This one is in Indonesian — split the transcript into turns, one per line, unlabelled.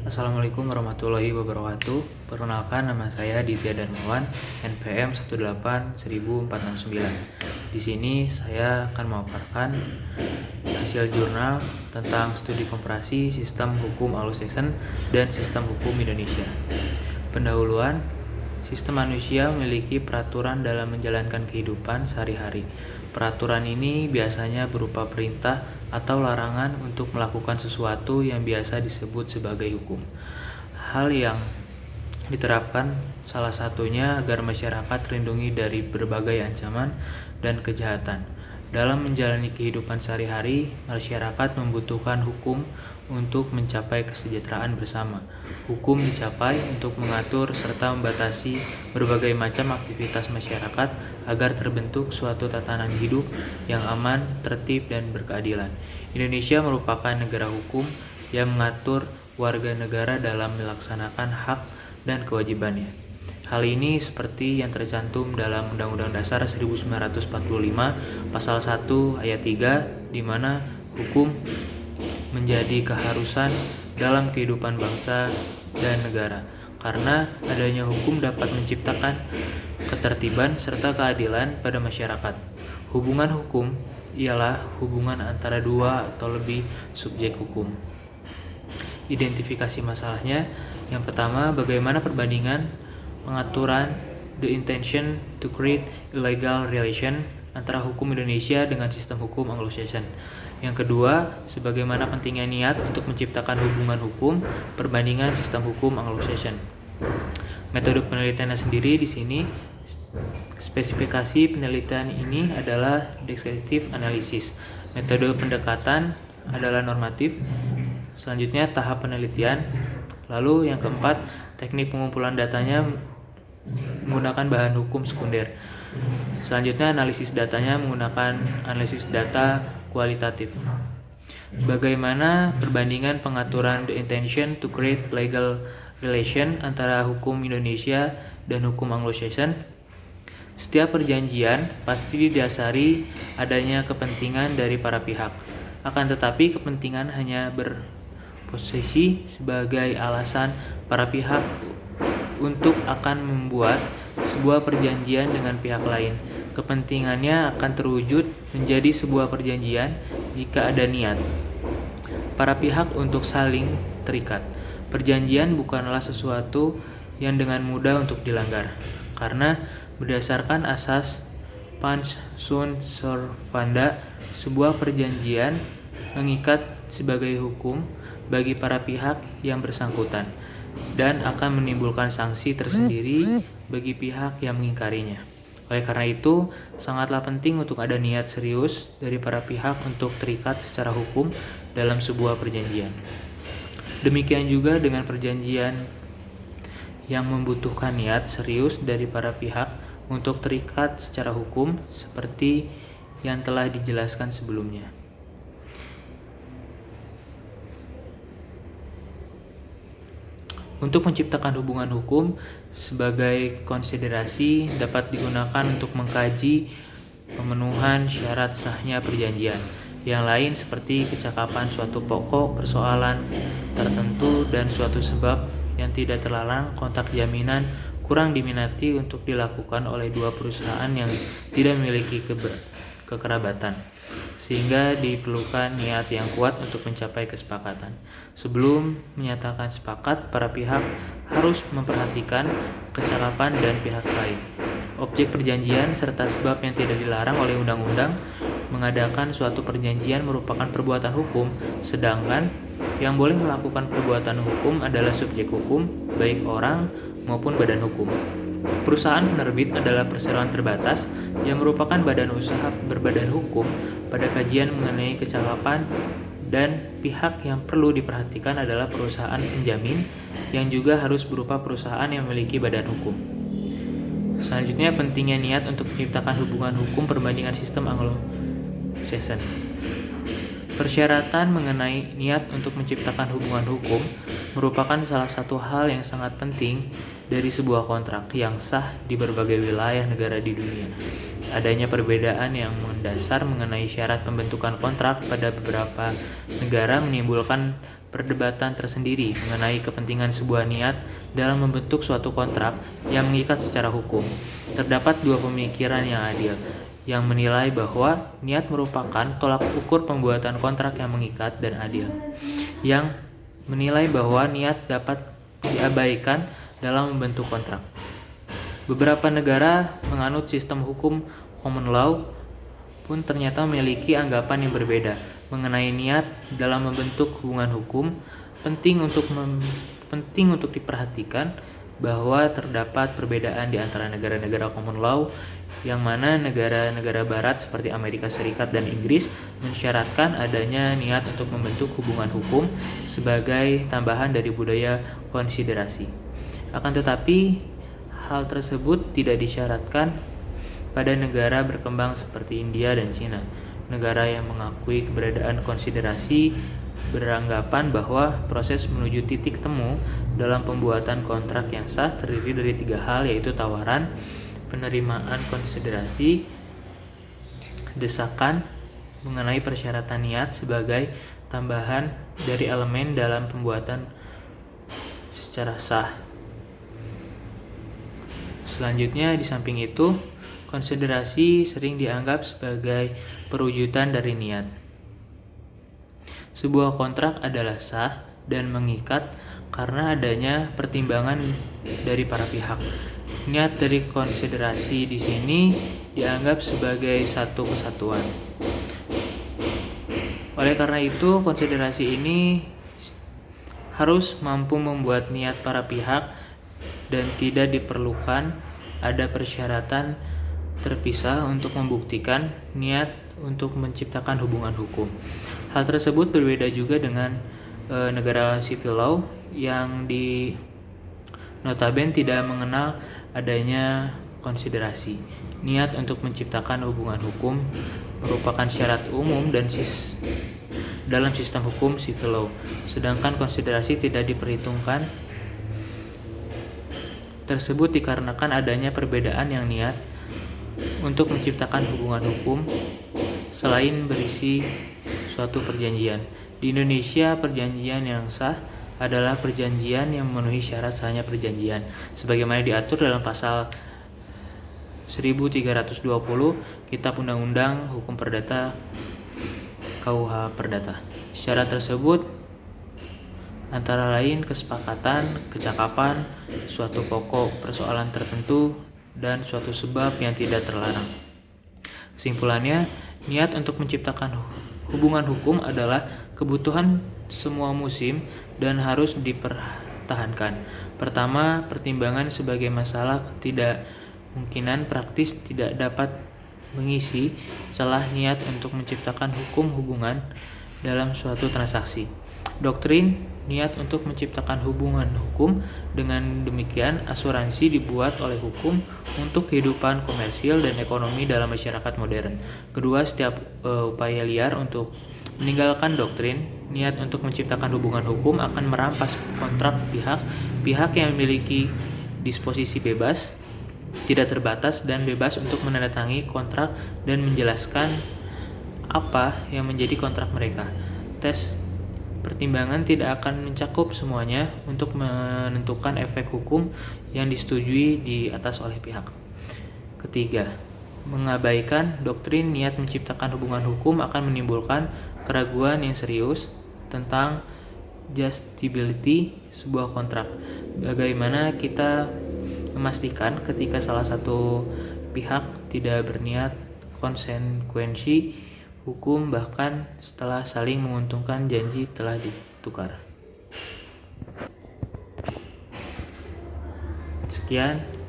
Assalamualaikum warahmatullahi wabarakatuh. Perkenalkan, nama saya Ditya Darmawan, NPM 1818469. Di sini saya akan memaparkan hasil jurnal tentang studi komparasi sistem hukum Anglo-Saxon dan sistem hukum Indonesia. Pendahuluan, sistem manusia memiliki peraturan dalam menjalankan kehidupan sehari-hari. Peraturan ini biasanya berupa perintah atau larangan untuk melakukan sesuatu yang biasa disebut sebagai hukum. Hal yang diterapkan salah satunya agar masyarakat terlindungi dari berbagai ancaman dan kejahatan. Dalam menjalani kehidupan sehari-hari, masyarakat membutuhkan hukum untuk mencapai kesejahteraan bersama. Hukum dicapai untuk mengatur serta membatasi berbagai macam aktivitas masyarakat agar terbentuk suatu tatanan hidup yang aman, tertib, dan berkeadilan. Indonesia merupakan negara hukum yang mengatur warga negara dalam melaksanakan hak dan kewajibannya. Hal ini seperti yang tercantum dalam Undang-Undang Dasar 1945 Pasal 1 Ayat 3, di mana hukum menjadi keharusan dalam kehidupan bangsa dan negara. Karena adanya hukum dapat menciptakan ketertiban serta keadilan pada masyarakat. Hubungan hukum ialah hubungan antara dua atau lebih subjek hukum. Identifikasi masalahnya. Yang pertama, bagaimana perbandingan pengaturan the intention to create illegal relation antara hukum Indonesia dengan sistem hukum Anglo-Saxon. Yang kedua, sebagaimana pentingnya niat untuk menciptakan hubungan hukum perbandingan sistem hukum Anglo-Saxon. Metode penelitiannya sendiri di sini, spesifikasi penelitian ini adalah descriptive analysis. Metode pendekatan adalah normatif. Selanjutnya tahap penelitian. Lalu yang keempat, teknik pengumpulan datanya menggunakan bahan hukum sekunder. Selanjutnya analisis datanya menggunakan analisis data kualitatif. Bagaimana perbandingan pengaturan the intention to create legal relation antara hukum Indonesia dan hukum Anglo-Saxon? Setiap perjanjian pasti didasari adanya kepentingan dari para pihak. Akan tetapi kepentingan hanya berposisi sebagai alasan para pihak untuk akan membuat sebuah perjanjian dengan pihak lain. Kepentingannya akan terwujud menjadi sebuah perjanjian jika ada niat para pihak untuk saling terikat. Perjanjian bukanlah sesuatu yang dengan mudah untuk dilanggar, karena berdasarkan asas Pans sunt servanda, sebuah perjanjian mengikat sebagai hukum bagi para pihak yang bersangkutan dan akan menimbulkan sanksi tersendiri bagi pihak yang mengingkarinya. Oleh karena itu, sangatlah penting untuk ada niat serius dari para pihak untuk terikat secara hukum dalam sebuah perjanjian. Demikian juga dengan perjanjian yang membutuhkan niat serius dari para pihak untuk terikat secara hukum seperti yang telah dijelaskan sebelumnya. Untuk menciptakan hubungan hukum sebagai konsiderasi dapat digunakan untuk mengkaji pemenuhan syarat sahnya perjanjian. Yang lain seperti kecakapan suatu pokok persoalan tertentu dan suatu sebab yang tidak terlarang kontak jaminan kurang diminati untuk dilakukan oleh dua perusahaan yang tidak memiliki kekerabatan, sehingga diperlukan niat yang kuat untuk mencapai kesepakatan. Sebelum menyatakan sepakat, para pihak harus memperhatikan kecakapan dan pihak lain, objek perjanjian, serta sebab yang tidak dilarang oleh undang-undang. Mengadakan suatu perjanjian merupakan perbuatan hukum, sedangkan yang boleh melakukan perbuatan hukum adalah subjek hukum, baik orang maupun badan hukum. Perusahaan penerbit adalah perseroan terbatas yang merupakan badan usaha berbadan hukum. Pada kajian mengenai kecakapan dan pihak yang perlu diperhatikan adalah perusahaan penjamin yang juga harus berupa perusahaan yang memiliki badan hukum. Selanjutnya, pentingnya niat untuk menciptakan hubungan hukum perbandingan sistem Anglo-Saxon. Persyaratan mengenai niat untuk menciptakan hubungan hukum merupakan salah satu hal yang sangat penting dari sebuah kontrak yang sah di berbagai wilayah negara di dunia. Adanya perbedaan yang mendasar mengenai syarat pembentukan kontrak pada beberapa negara menimbulkan perdebatan tersendiri mengenai kepentingan sebuah niat dalam membentuk suatu kontrak yang mengikat secara hukum. Terdapat dua pemikiran yang adil, yang menilai bahwa niat merupakan tolak ukur pembuatan kontrak yang mengikat dan adil, yang menilai bahwa niat dapat diabaikan dalam membentuk kontrak. Beberapa negara menganut sistem hukum common law pun ternyata memiliki anggapan yang berbeda mengenai niat dalam membentuk hubungan hukum. Penting untuk diperhatikan bahwa terdapat perbedaan di antara negara-negara common law, yang mana negara-negara barat seperti Amerika Serikat dan Inggris mensyaratkan adanya niat untuk membentuk hubungan hukum sebagai tambahan dari budaya konsiderasi. Akan tetapi, hal tersebut tidak disyaratkan pada negara berkembang seperti India dan Cina. Negara yang mengakui keberadaan konsiderasi beranggapan bahwa proses menuju titik temu dalam pembuatan kontrak yang sah terdiri dari 3 hal, yaitu tawaran, penerimaan konsiderasi, desakan mengenai persyaratan niat sebagai tambahan dari elemen dalam pembuatan secara sah. Selanjutnya, di samping itu, konsiderasi sering dianggap sebagai perwujudan dari niat. Sebuah kontrak adalah sah dan mengikat karena adanya pertimbangan dari para pihak. Niat dari konsiderasi di sini dianggap sebagai satu kesatuan. Oleh karena itu, konsiderasi ini harus mampu membuat niat para pihak dan tidak diperlukan ada persyaratan terpisah untuk membuktikan niat untuk menciptakan hubungan hukum. Hal tersebut berbeda juga dengan negara civil law yang notabene tidak mengenal adanya konsiderasi. Niat untuk menciptakan hubungan hukum merupakan syarat umum dan dalam sistem hukum civil law, sedangkan konsiderasi tidak diperhitungkan. Tersebut dikarenakan adanya perbedaan yang niat untuk menciptakan hubungan hukum selain berisi suatu perjanjian. Di Indonesia, perjanjian yang sah adalah perjanjian yang memenuhi syarat sahnya perjanjian, sebagaimana diatur dalam pasal 1320 Kitab Undang-Undang Hukum Perdata KUH Perdata. Syarat tersebut antara lain kesepakatan, kecakapan, suatu pokok persoalan tertentu, dan suatu sebab yang tidak terlarang. Kesimpulannya, niat untuk menciptakan hubungan hukum adalah kebutuhan semua musim dan harus dipertahankan. Pertama, pertimbangan sebagai masalah ketidakmungkinan praktis tidak dapat mengisi celah niat untuk menciptakan hukum hubungan dalam suatu transaksi. Doktrin niat untuk menciptakan hubungan hukum. Dengan demikian, asuransi dibuat oleh hukum untuk kehidupan komersil dan ekonomi dalam masyarakat modern. Kedua, setiap upaya liar untuk meninggalkan doktrin niat untuk menciptakan hubungan hukum akan merampas kontrak pihak yang memiliki disposisi bebas, tidak terbatas, dan bebas untuk menandatangani kontrak dan menjelaskan apa yang menjadi kontrak mereka. Tes pertimbangan tidak akan mencakup semuanya untuk menentukan efek hukum yang disetujui di atas oleh pihak. Ketiga, mengabaikan doktrin niat menciptakan hubungan hukum akan menimbulkan keraguan yang serius tentang justiciability sebuah kontrak. Bagaimana kita memastikan ketika salah satu pihak tidak berniat konsekuensi hukum bahkan setelah saling menguntungkan janji telah ditukar. Sekian.